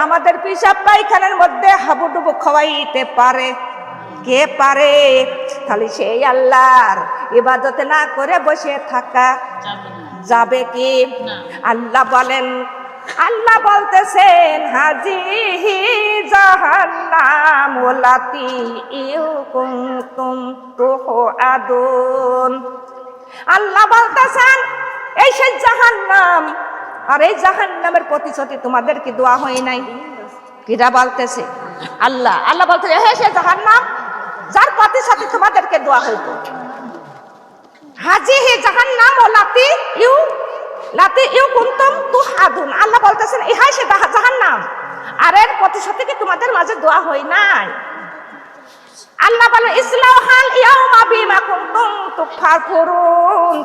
আমাদের পেশাব পায়খানার মধ্যে হাবুডুবু খাওয়াইতে পারে? কে পারে? খালি সেই আল্লাহর ইবাদত না করে বসে থাকা যাবে কি? আল্লাহ বলেন, আল্লাহ বলতেছেন হাজিহি জাহান্নাম লাতি ইউকুনতুম তুআদুন। আল্লাহ বলতেছেন এই সেই জাহান্নাম, আর এই জাহান্নামের প্রতিশ্রুতি তোমাদের কি দোয়া হয় নাই? কিরা বলতেছে? আল্লাহ। আল্লাহ বলতেছে হে সে জাহান্নাম যার প্রতিশ্রুতি তোমাদেরকে দোয়া হইতো। হাজিহি জাহান্নাম লাতি ইউকুনতুম তুআদুন। আল্লাহ বলতেছেন ইহাই সে জাহান্নাম, আর এর প্রতিশ্রুতি কি তোমাদের মাঝে দোয়া হয় নাই? আল্লাহ বলেন ইসলাহাল ইয়াউমা বিমা কুনতুম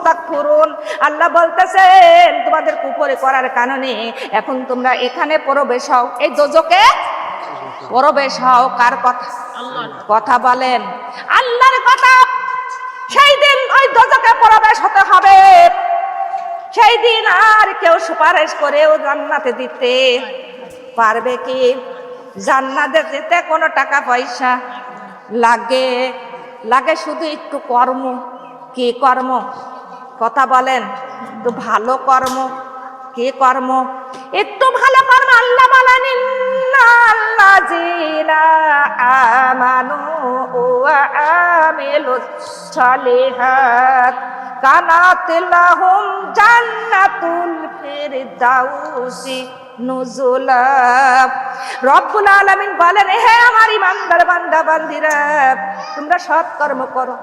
তাকফুরুন। আল্লাহ বলতেছেন তোমাদের কুফরি করার কারণে এখন তোমরা এখানে প্রবেশ হও, এই দোজখে প্রবেশ হও। কার কথা? কথা বলেন আল্লাহর কথা। সেই দিন ওই দোজখে প্রবেশ হতে হবে। সেই দিন আর কেউ সুপারিশ করেও জান্নাতে দিতে পারবে কি? জান্নাতে যেতে কোনো টাকা পয়সা লাগে? লাগে শুধু একটু কর্ম। কি কর্ম? কথা বলেন, একটু ভালো কর্ম। কি কর্ম? একটু ভালো কর্ম। আল্লাহ বলেন ইন্নাল্লাযীনা আমানু ওয়া আমিলুস সালিহাত কানাত লাহুম জান্নাতুল ফিরদাউসি নুজুলা। রব্বুল আলামিন বলেন হে আমার ইমানদার বান্দা বান্দিরা, তোমরা সৎকর্ম করো,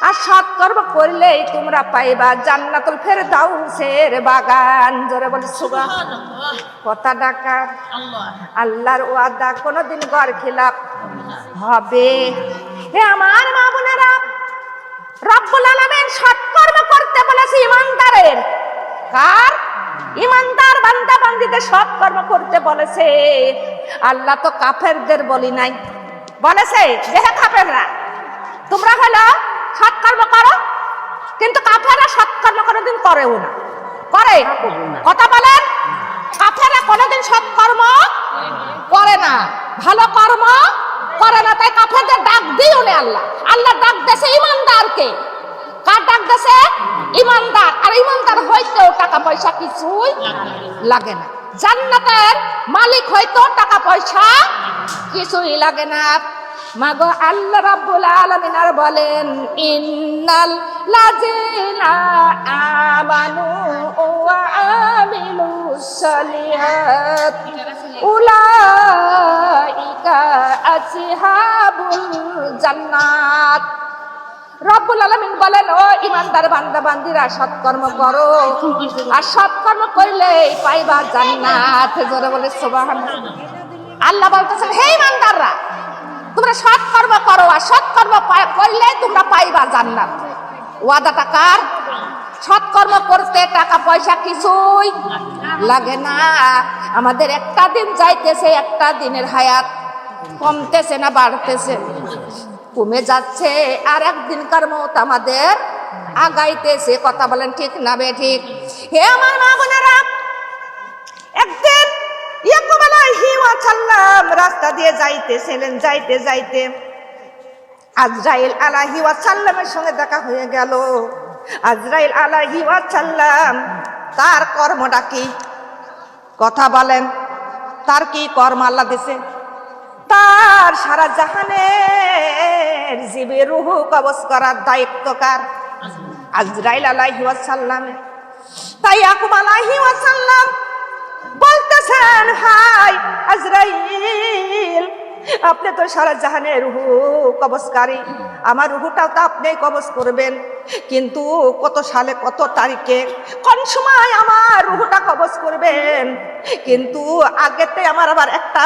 আর সৎকর্ম করলেই তোমরা পাইবা জান্নাতুল ফিরদাউসের বাগান। জোরে বলি সুবহানাল্লাহ। কথা ডাকা আল্লাহর ওয়াদা কোনদিন গর খিলাফ হবে? হে আমার মা বোনেরা, রব্বুল আলামিন সৎকর্ম করতে বলেছে ইমানদারের। কার? ইমানদার বান্দা বান্দীদের সৎকর্ম করতে বলেছে। আল্লাহ তো কাফেরদের বলি নাই, বলেছে যে হে কাফেররা তোমরা হলো সৎকর্ম করো, কিন্তু কাফেররা সৎকর্ম কোনোদিন করেও না। করে? কথা বলেন, কাফেররা কোনোদিন সৎকর্ম করে না, ভালো কর্ম করে না। তাই কাফেরদের ডাক দিও না আল্লাহ। আল্লাহ ডাক দেশে ইমানদারকে। কার ডাক দেশে? ইমানদার। আর ইমানদার হইতেও টাকা পয়সা কিছুই লাগে না। জান্নাতের মালিক হইতো টাকা পয়সা কিছুই লাগে না। মাগো আল্লাহ রাব্বুল আলামিন আর বলেন ইন্নাল লাযিনা আমানু ওয়া আমিলুস সালিহাত উলাইকা আসহাবুল জান্নাত। রব্বুল আলামিন বলেন ও ইমানদার বান্দা বান্দিরা সৎকর্ম করো, আর সৎকর্ম করলে পাইবা জান্নাত। জোরে বলে সুবহানাল্লাহ। আল্লাহ বলতেছেন হে ইমানদাররা তোমরা সৎকর্ম করো, আর সৎকর্ম করলে তোমরা পাইবা জান্নাত। ওয়াদাটা কার? সৎকর্ম করতে টাকা পয়সা কিছুই লাগে না। আমাদের একটা দিন যাইতেছে, একটা দিনের হায়াত কমতেছে না বাড়তেছে? কমে যাচ্ছে। আর একদিনকার মত আমাদের আগাইতেছে। কথা বলেন ঠিক না বে ঠিক? হে আমার মা বোনেরা, একদিন ইয়াকুব আলাইহিস সালাম রাস্তা দিয়ে যাইতেছিলেন। যাইতে যাইতে আজরাইল আলাইহিস সালামের সঙ্গে দেখা হয়ে গেল। আজরাইল আলাইহিস সালাম তার কর্মটা কি? কথা বলেন, তার কি কর্ম আল্লাহ দিছে? তার সারা জাহানের জীবে রূহ কবজ করার দায়িত্ব কার? আজরাইল আলাইহিস সালামের। তাই ইয়াকুব আলাইহিস সালাম বলতেছেন হাই আজরাইল, আপনি তো সারা জাহানের রূহ কবজকারী, আমার রূহটাও তো আপনিই কবজ করবেন, কিন্তু কত সালে কত তারিখে কোন সময় আমার রূহটা কবজ করবেন, কিন্তু আগেতে আমার আবার একটা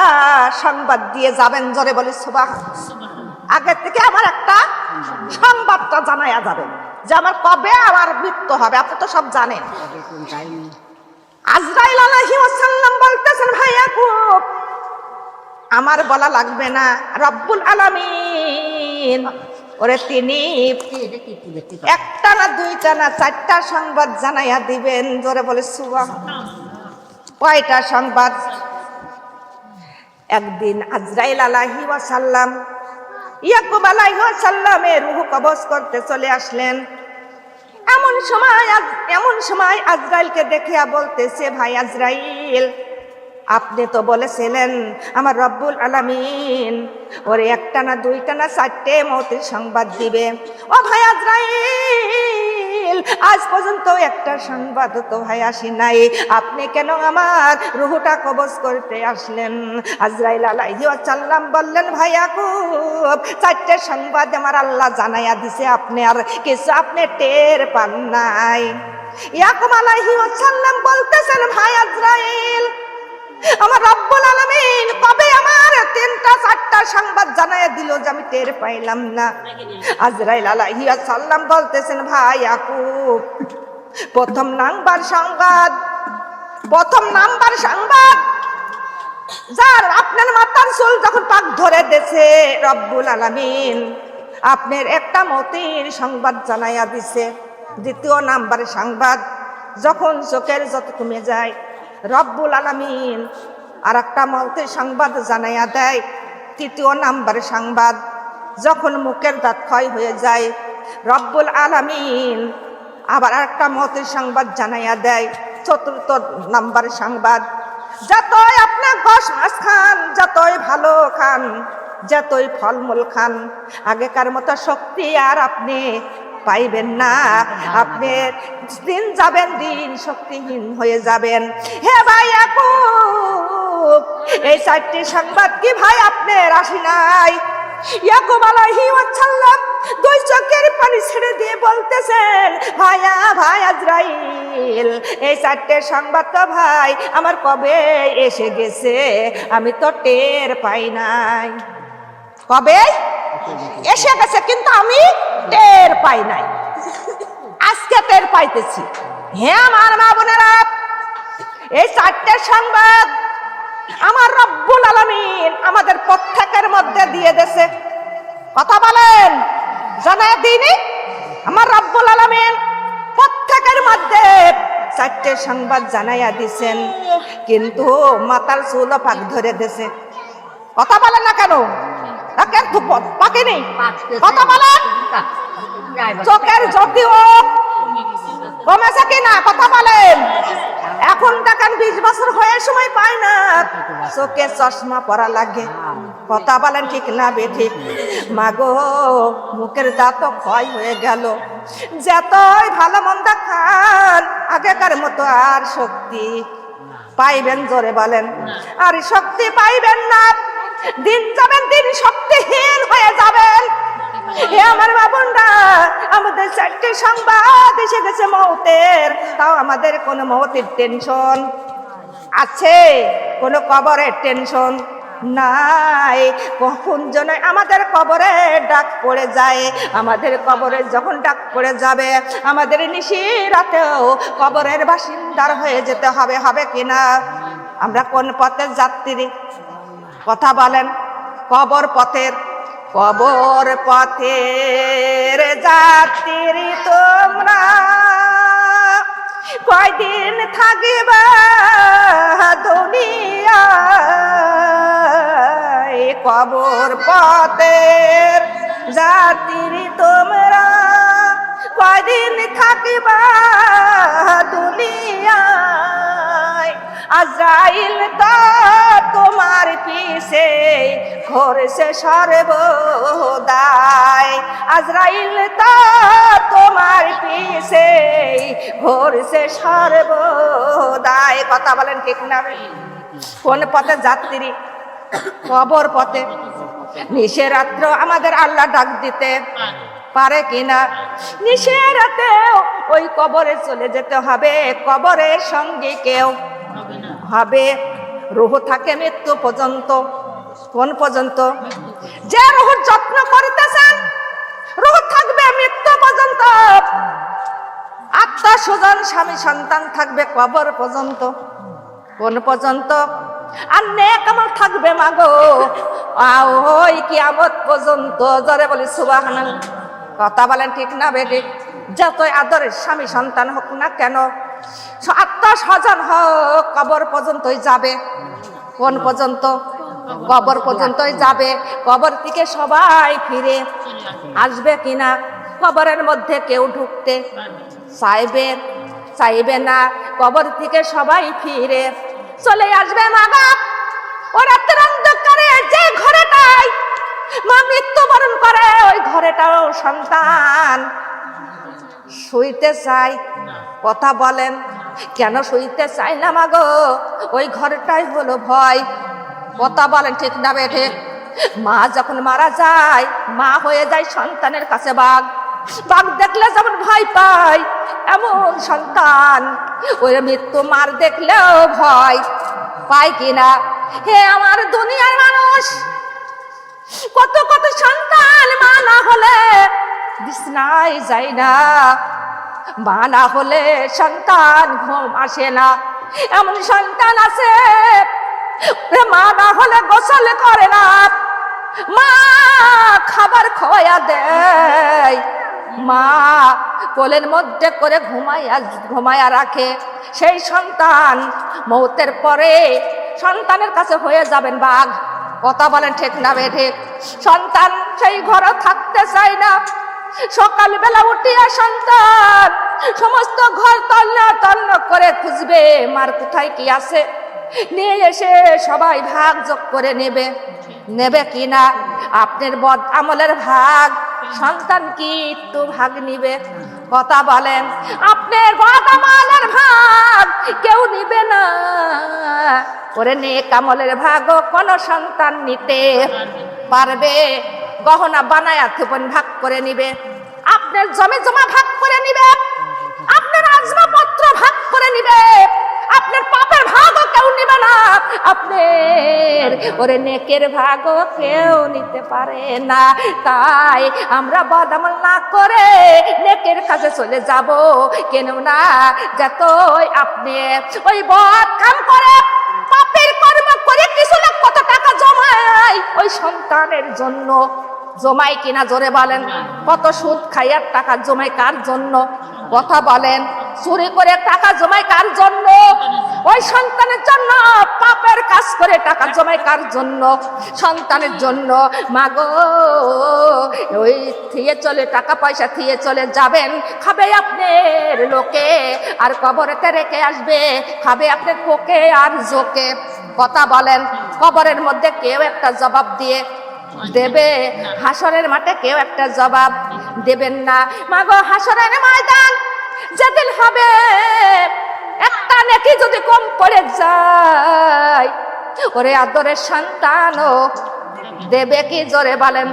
সংবাদ দিয়ে যাবেন। জোরে বলি সুবহানাল্লাহ। আগে থেকে আমার একটা সংবাদটা জানায়া যাবেন যে আমার কবে আমার মৃত্যু হবে। আপনি তো সব জানেন। আজরাইল আলাইহিস সালাম বলতেছেন ভাই ইয়াকুব আমার বলা লাগবে না, রব্বুল আলামিন ওরে তিনি একটা না দুইটা না চারটা সংবাদ জানাইয়া দিবেন। জোরে বলে সুবহানাল্লাহ। কয়টা সংবাদ? একদিন আজরাইল আলাইহি ওয়াসাল্লাম ইয়াকুব আলাইহি ওয়াসাল্লামের রূহ কবজ করতে চলে আসলেন। এমন সময় আজরাইলকে দেখিয়া বলতেছে, ভাই আজরাইল, আপনি তো বলেছিলেন আমার রব্বুল আলামিন ওরে একটা না দুইটা না চারটে মৌতের সংবাদ দিবে। ও ভাই আজরাইল, আজ পর্যন্ত একটা সংবাদ তো ভাই আসি নাই, আপনি কেন আমার রূহটা কবজ করতে আসলেন? আজরাইল আলাইহি ওয়াসাল্লাম বললেন, ভাই ইয়াকুব, চারটে সংবাদ আমার আল্লাহ জানাইয়া দিছে, আপনি আর কিছু আপনি টের পান নাই। ইয়াকুব আলাইহি ওয়াসাল্লাম বলতেছেন, ভাই আজরাইল, আমার রব্বুল আলামিন কবে আমার তিনটা চারটা সংবাদ জানাইয়া দিল যে আমি টের পাইলাম না। আজরাইল আলাইহি ওয়াসাল্লাম বলতেছেন, ভাই ইয়াকুব, প্রথম নাম্বার সংবাদ যার আপনার মাথার চুল যখন পাক ধরে দেছে, রব্বুল আলামিন আপনার একটা মতির সংবাদ জানাইয়া দিছে। দ্বিতীয় নাম্বার সংবাদ, যখন চোখের যত কমে যায়, রব্বুল আলামিন আর একটা মৌতের সংবাদ জানাইয়া দেয়। তৃতীয় নাম্বার সংবাদ, যখন মুখের দাঁত ক্ষয় হয়ে যায়, রব্বুল আলামিন আবার একটা মৌতের সংবাদ জানাইয়া দেয়। চতুর্থ নাম্বার সংবাদ, যতই আপনি গোশ মাছ খান, যতই ভালো খান, যতই ফলমূল খান, আগেকার মতো শক্তি আর আপনি পাইবেন না। আপনি দিন যাবেন, দিন শক্তিহীন হয়ে যাবেন। হে ভাই ইয়াকুব, এই চারটি সংবাদ কি ভাই আপনার আসি নাই? ইয়াকুব আলাইহি ওয়াসাল্লাম দুই চোখের পানি ছেড়ে দিয়ে বলতেছেন, ভাই আজরাইল, এই চারটে সংবাদ তো ভাই আমার কবে এসে গেছে, আমি তো টের পাই নাই। কবে এসে গেছে, কিন্তু আমি টের পাই নাই। আজকে টের পাইতেছি। হ্যাঁ আমার মা বোনেরা, এই চারটে সংবাদ আমার রব্বুল আলামিন আমাদের প্রত্যেকের মধ্যে দিয়ে দেছে। কথা বলেন, জানাই দিইনি? আমার রব্বুল আলামিন প্রত্যেকের মধ্যে চারটে সংবাদ জানাইয়া দিছেন, কিন্তু মাথার চুল পাক ধরে দেছে। কথা বলেন না কেন? পাকেনি। কথা বলেন, চোখের জ্যোতিও কমেছে কিনা? কথা বলেন। এখন দেখেন 20 বছর হয়ে সময় পায় না, চোখে চশমা পরা লাগে। কথা বলেন ঠিক না বেঠিক? মাগো, মুখের দাঁত ক্ষয় হয়ে গেল। যতই ভালো মন্দ খান, আগেকার মতো আর শক্তি পাইবেন? জোরে বলেন, আর শক্তি পাইবেন না। দিন যাবেন, দিন শক্তিহীন হয়ে যাবেন। হে আমার বাবুরা, আমাদের চারটে সংবাদ এসে গেছে মৌতের, তাও আমাদের কোনো মৌতের টেনশন আছে? কোনো কবরের টেনশন নাই। কখন যেন আমাদের কবরে ডাক পড়ে যায়। আমাদের কবরে যখন ডাক পড়ে যাবে, আমাদের নিশি রাতেও কবরের বাসিন্দার হয়ে যেতে হবে। হবে কিনা? আমরা কোন পথের যাত্রী? কথা বলেন। কবর পথের যাত্রী তোমরা, কয়দিন থাকিবা দুনিয়ায়? কবর পথের যাত্রী তোমরা, কয়দিন থাকিবা দুনিয়ায়? আজরাইল তো তোমার পিছে ঘুরছে সর্বদাই। আজরাইল তো তোমার পিছে ঘুরছে সর্বদাই। কথা বলেন ঠিক না? কোন পথে যাত্রী? কবর পথে। নিশে রাত্র আমাদের আল্লাহ ডাক দিতে পারে কিনা? নিশে রাতে ওই কবরে চলে যেতে হবে। কবরের সঙ্গে কেউ হবে? রূহ থাকে মৃত্যু পর্যন্ত। কোন পর্যন্ত? যে রূহের যত্ন করতেছেন, রূহ থাকবে মৃত্যু পর্যন্ত। আত্মা স্বজন স্বামী সন্তান থাকবে কবর পর্যন্ত। কোন পর্যন্ত? আর নেক আমল থাকবে মাগো ওই কিয়ামত পর্যন্ত। জোরে বলি সুবহানাল্লাহ। কথা বলেন ঠিক না বেঠিক? যতই আদরের স্বামী সন্তান হোক না কেন, আত্মা স্বজন হোক, কবর পর্যন্তই যাবে। কোন পর্যন্ত? কবর পর্যন্তই যাবে। কবর থেকে সবাই ফিরে আসবে কিনা? কবরের মধ্যে কেউ ঢুকতে চাইবে না। কবর থেকে সবাই ফিরে চলে আসবে। মা বাপ ও রাতের অন্ধকারে যে ঘরেটাই মা মৃত্যুবরণ করে, ওই ঘরেটাও সন্তান শুইতে চায়। কথা বলেন, কেন শুইতে চায় না মা গো? ওই ঘরটাই হলো ভয়। কথা বলেন ঠিক না বেঠিক? মা যখন মারা যায়, মা হয়ে যায় সন্তানের কাছে বাঘ। বাঘ দেখলে যেমন ভয় পায়, এমন সন্তান ওই মৃত্যু মার দেখলেও ভয় পায় কিনা? হে আমার দুনিয়ার মানুষ, কত কত সন্তান মা না হলে বিছনায় যায় না, মা না হলে সন্তান ঘুম আসে না। এমন সন্তান আছে মা না হলে গোসল করে না, মা খাবার খাওয়াইয়া দেয়, মা কোলের মধ্যে করে ঘুমাইয়া রাখে। সেই সন্তান মৌতের পরে সন্তানের কাছে হয়ে যাবেন বাঘ। কথা বলেন ঠিক না বেঠিক? সন্তান সেই ঘরে থাকতে চায় না। সকালবেলা উঠিয়া সন্তান সমস্ত ঘর তন্ন করে খুঁজবে মার কোথায় কি আছে, নিয়ে এসে সবাই ভাগ যোগ করে নেবে কিনা? আপনার বদ আমলের ভাগ সন্তান কি একটু ভাগ নিবে? কথা বলেন, আপনার বদ আমলের ভাগ কেউ নিবে না। ওরে নেক আমলের ভাগও কোন সন্তান নিতে পারবে? গহনা বানায়া থুপন ভাগ করে নিবে, আপনার জমি জমা ভাগ করে নিবে, আপনার আসবাবপত্র ভাগ করে নিবে, আপনার পাপের ভাগও কেউ নিবে না। আপনার ওরে নেকের ভাগও কেউ নিতে পারে না। তাই আমরা বদআমল না করে নেকের কাছে চলে যাব। কেন না যতই আপনি ওই বদ কাম করে, পাপের কর্ম করে কিছু না কত টাকা জমায় ওই সন্তানের জন্য জমাই কিনা? জোরে বলেন, কত সুদ খাইয়ার টাকা জমাই কার জন্য? কথা বলেন, চুরি করে টাকা জমাই কার জন্য? ওই সন্তানের জন্য। পাপের কাজ করে টাকা জমাই কার জন্য? সন্তানের জন্য। মাগো ওই থিয়ে চলে টাকা পয়সা থিয়ে চলে যাবেন, খাবে আপনার লোকে আর কবরেতে রেখে আসবে, খাবে আপনার পোকে আর জোকে। কথা বলেন, কবরের মধ্যে কেউ একটা জবাব দিয়ে দেবে, হাসরের মাঠে কেউ একটা জবাব দেবেন না। মাগো হাসরের ময়দান যেদিন হবে, একটা নেকি যদি কম পড়ে যায়, ওরে আদরের সন্তানও দেবে কি? জোরে বলেন,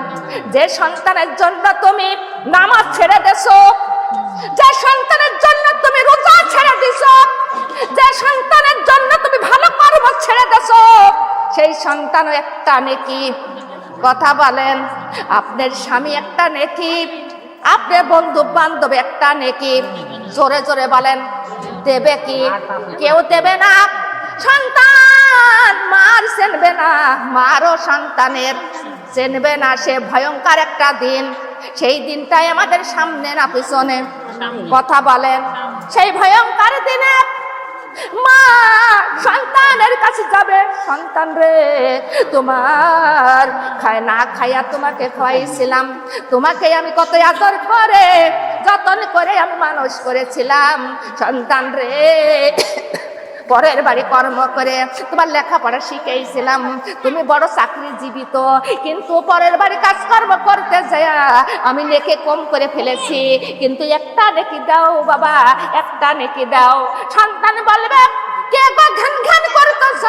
যে সন্তানের জন্য তুমি নামাজ ছেড়ে দেছো, যে সন্তানের জন্য তুমি রোজা ছেড়ে দিছো, যে সন্তানের জন্য তুমি ভালো কর্ম ছেড়ে দেছো, সেই সন্তানও একটা নেকি। কথা বলেন, আপনার স্বামী একটা নেকি, আপনার বন্ধু বান্ধব একটা নেকি। জোরে জোরে বলেন, দেবে কি? কেউ দেবে না। সন্তান মার চেনবে না, মারও সন্তানের চেনবে না। সে ভয়ঙ্কর একটা দিন, সেই দিনটাই আমাদের সামনে না পিছনে? কথা বলেন, সেই ভয়ঙ্কর দিনে মা সন্তানের কাছে যাবে, সন্তান রে তোমার না খাইয়া তোমাকে খাওয়াইছিলাম, তোমাকে আমি কত আদর করে যতন করে আমি মানুষ করেছিলাম। সন্তান রে পরের বাড়ি কর্ম করে তোমার লেখাপড়া শিখাইছিলাম, তুমি বড় চাকরিজীবী তো, কিন্তু পরের বাড়ি কাজকর্ম করতে যায় আমি নেকি কম করে ফেলেছি, কিন্তু একটা নেকি দাও বাবা, একটা নেকি দাও। সন্তান বলবে, কে গো ঘ্যান ঘ্যান করতেছ?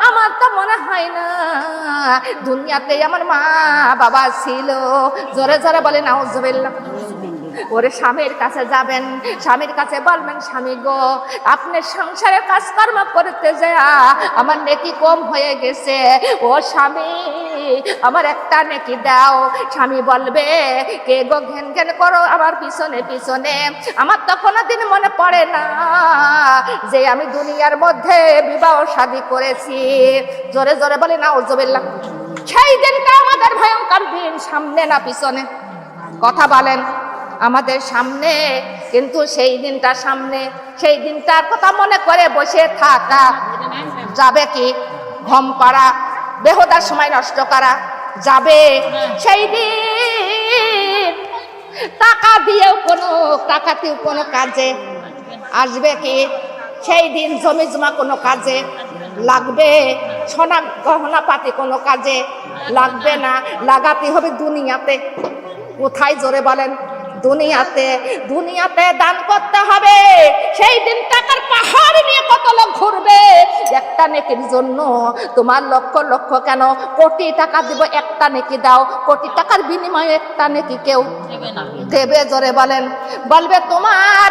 আমার তো মনে হয় না দুনিয়াতে আমার মা বাবা ছিল। জোরে জোরে বলে নাউজুবিল্লাহ। ওরে স্বামীর কাছে যাবেন, স্বামীর কাছে বলবেন, স্বামী গো আপনার সংসারের কাজকর্ম করতে যায় আমার নেকি কম হয়ে গেছে, ও স্বামী আমার একটা নেকি দাও। স্বামী বলবে, কে গো ঘ্যান ঘ্যান করো আমার পিছনে পিছনে? আমার তো কোনোদিন মনে পড়ে না যে আমি দুনিয়ার মধ্যে বিবাহ শাদী করেছি। জোরে জোরে বলে নাউজুবিল্লাহ। সেই দিনটা আমাদের ভয়ঙ্কর দিন, সামনে না পিছনে? কথা বলেন, আমাদের সামনে, কিন্তু সেই দিনটা সামনে। সেই দিনটার কথা মনে করে বসে থাকা যাবে কি? ঘুম পাড়া বেহুদা সময় নষ্ট করা যাবে? সেই দিন টাকা দিয়েও টাকাতেও কোনো কাজে আসবে কি? সেই দিন জমি জমা কোনো কাজে লাগবে? সোনা গহনা পাতি কোনো কাজে লাগবে না। লাগাতে হবে দুনিয়াতে। কোথায় জোরে বলেন? দুনিয়াতে। দুনিয়াতে দান করতে হবে। সেই দিন টাকার পাহাড় নিয়ে কত লোক ঘুরবে একটা নেকির জন্য। তোমার লক্ষ লক্ষ কেন কোটি টাকা দিব, একটা নেকি দাও। কোটি টাকার বিনিময়ে একটা নেকি কেউ দেবে? জোরে বলেন। বলবে তোমার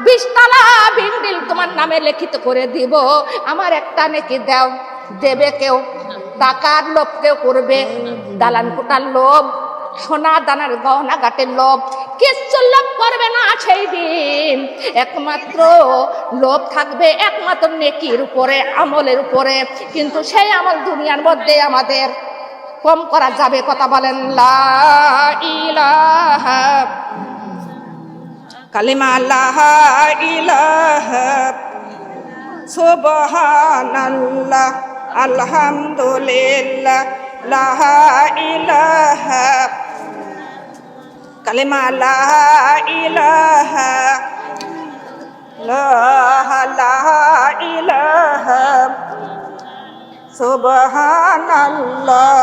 20 তলা বিল্ডিং তোমার নামে লিখিত করে দিব, আমার একটা নেকি দাও। দেবে কেউ? টাকার লোভ কেউ করবে? দালান কোটার লোভ, সোনা দানার গহনা ঘাটের লোভ, কিচ্ছু লোভ করবে না সেই দিন। একমাত্র লোভ থাকবে একমাত্র নেকির উপরে, আমলের উপরে। কিন্তু সেই আমল দুনিয়ার মধ্যে আমাদের কম করা যাবে? কথা বলেন। লা ইলাহা কালিমা লা ইলাহা সুবহানাল্লাহ আলহামদুলিল্লাহ লা ইলাহা কালিমা লা ইলাহা লা ইলাহা সুবহানাল্লাহ